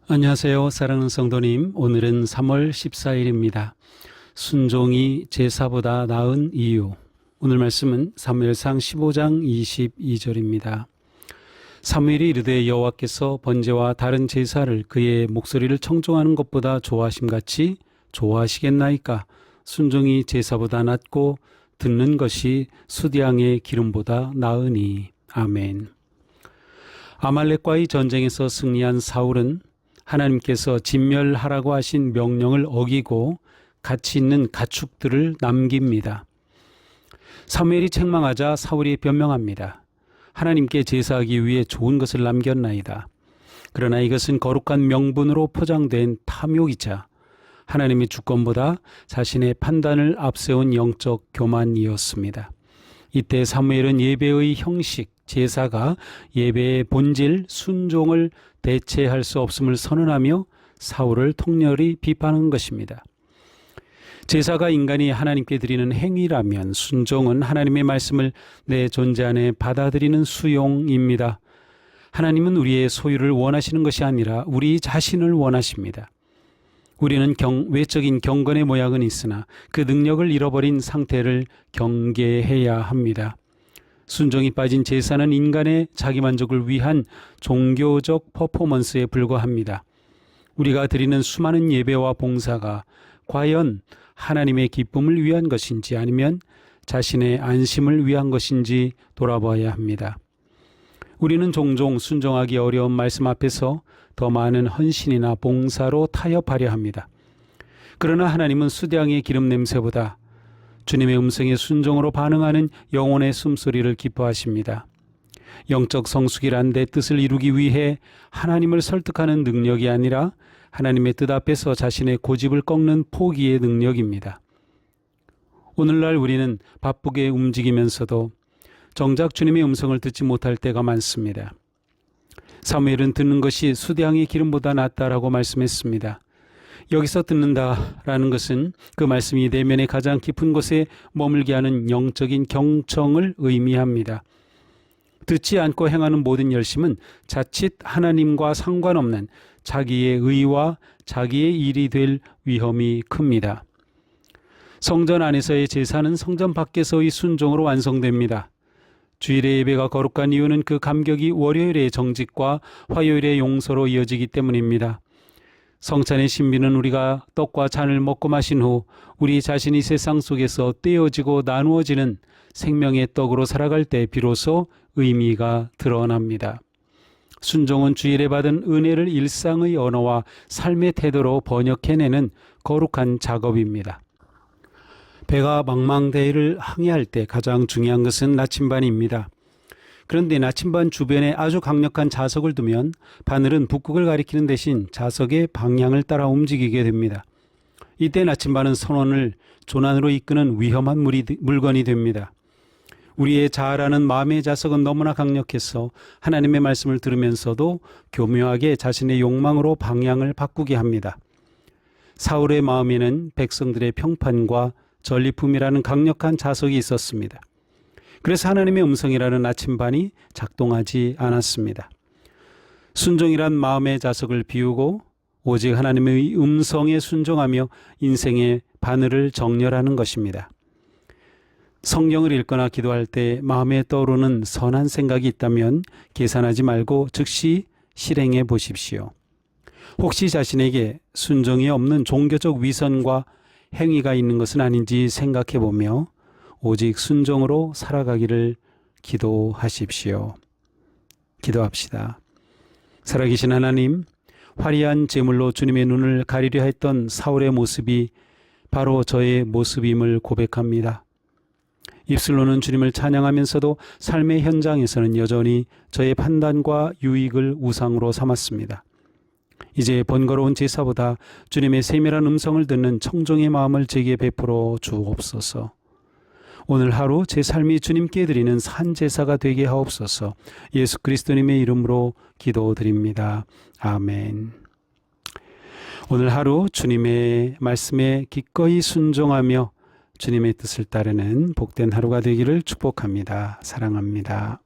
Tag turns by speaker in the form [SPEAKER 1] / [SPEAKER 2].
[SPEAKER 1] 안녕하세요. 사랑하는 성도님, 오늘은 3월 14일입니다. 순종이 제사보다 나은 이유. 오늘 말씀은 사무엘상 15장 22절입니다. 사무엘이 이르되 여호와께서 번제와 다른 제사를 그의 목소리를 청종하는 것보다 좋아하심같이 좋아하시겠나이까. 순종이 제사보다 낫고 듣는 것이 수디양의 기름보다 나으니. 아멘. 아말렉과의 전쟁에서 승리한 사울은 하나님께서 진멸하라고 하신 명령을 어기고 가치 있는 가축들을 남깁니다. 사무엘이 책망하자 사울이 변명합니다. 하나님께 제사하기 위해 좋은 것을 남겼나이다. 그러나 이것은 거룩한 명분으로 포장된 탐욕이자 하나님의 주권보다 자신의 판단을 앞세운 영적 교만이었습니다. 이때 사무엘은 예배의 형식, 제사가 예배의 본질, 순종을 대체할 수 없음을 선언하며 사울을 통렬히 비판한 것입니다. 제사가 인간이 하나님께 드리는 행위라면 순종은 하나님의 말씀을 내 존재 안에 받아들이는 수용입니다. 하나님은 우리의 소유를 원하시는 것이 아니라 우리 자신을 원하십니다. 우리는 외적인 경건의 모양은 있으나 그 능력을 잃어버린 상태를 경계해야 합니다. 순종이 빠진 제사는 인간의 자기만족을 위한 종교적 퍼포먼스에 불과합니다. 우리가 드리는 수많은 예배와 봉사가 과연 하나님의 기쁨을 위한 것인지 아니면 자신의 안심을 위한 것인지 돌아봐야 합니다. 우리는 종종 순종하기 어려운 말씀 앞에서 더 많은 헌신이나 봉사로 타협하려 합니다. 그러나 하나님은 수량의 기름 냄새보다 주님의 음성에 순종으로 반응하는 영혼의 숨소리를 기뻐하십니다. 영적 성숙이란 내 뜻을 이루기 위해 하나님을 설득하는 능력이 아니라 하나님의 뜻 앞에서 자신의 고집을 꺾는 포기의 능력입니다. 오늘날 우리는 바쁘게 움직이면서도 정작 주님의 음성을 듣지 못할 때가 많습니다. 사무엘은 듣는 것이 수량의 기름보다 낫다라고 말씀했습니다. 여기서 듣는다라는 것은 그 말씀이 내면의 가장 깊은 곳에 머물게 하는 영적인 경청을 의미합니다. 듣지 않고 행하는 모든 열심은 자칫 하나님과 상관없는 자기의 의와 자기의 일이 될 위험이 큽니다. 성전 안에서의 제사는 성전 밖에서의 순종으로 완성됩니다. 주일의 예배가 거룩한 이유는 그 감격이 월요일의 정직과 화요일의 용서로 이어지기 때문입니다. 성찬의 신비는 우리가 떡과 잔을 먹고 마신 후 우리 자신이 세상 속에서 떼어지고 나누어지는 생명의 떡으로 살아갈 때 비로소 의미가 드러납니다. 순종은 주일에 받은 은혜를 일상의 언어와 삶의 태도로 번역해내는 거룩한 작업입니다. 배가 망망대해를 항해할 때 가장 중요한 것은 나침반입니다. 그런데 나침반 주변에 아주 강력한 자석을 두면 바늘은 북극을 가리키는 대신 자석의 방향을 따라 움직이게 됩니다. 이때 나침반은 선원을 조난으로 이끄는 위험한 물건이 됩니다. 우리의 자아라는 마음의 자석은 너무나 강력해서 하나님의 말씀을 들으면서도 교묘하게 자신의 욕망으로 방향을 바꾸게 합니다. 사울의 마음에는 백성들의 평판과 전리품이라는 강력한 자석이 있었습니다. 그래서 하나님의 음성이라는 나침반이 작동하지 않았습니다. 순종이란 마음의 자석을 비우고 오직 하나님의 음성에 순종하며 인생의 바늘을 정렬하는 것입니다. 성경을 읽거나 기도할 때 마음에 떠오르는 선한 생각이 있다면 계산하지 말고 즉시 실행해 보십시오. 혹시 자신에게 순종이 없는 종교적 위선과 행위가 있는 것은 아닌지 생각해 보며 오직 순종으로 살아가기를 기도하십시오. 기도합시다. 살아계신 하나님, 화려한 제물로 주님의 눈을 가리려 했던 사울의 모습이 바로 저의 모습임을 고백합니다. 입술로는 주님을 찬양하면서도 삶의 현장에서는 여전히 저의 판단과 유익을 우상으로 삼았습니다. 이제 번거로운 제사보다 주님의 세밀한 음성을 듣는 청종의 마음을 제게 베풀어 주옵소서. 오늘 하루 제 삶이 주님께 드리는 산제사가 되게 하옵소서. 예수 그리스도님의 이름으로 기도드립니다. 아멘. 오늘 하루 주님의 말씀에 기꺼이 순종하며 주님의 뜻을 따르는 복된 하루가 되기를 축복합니다. 사랑합니다.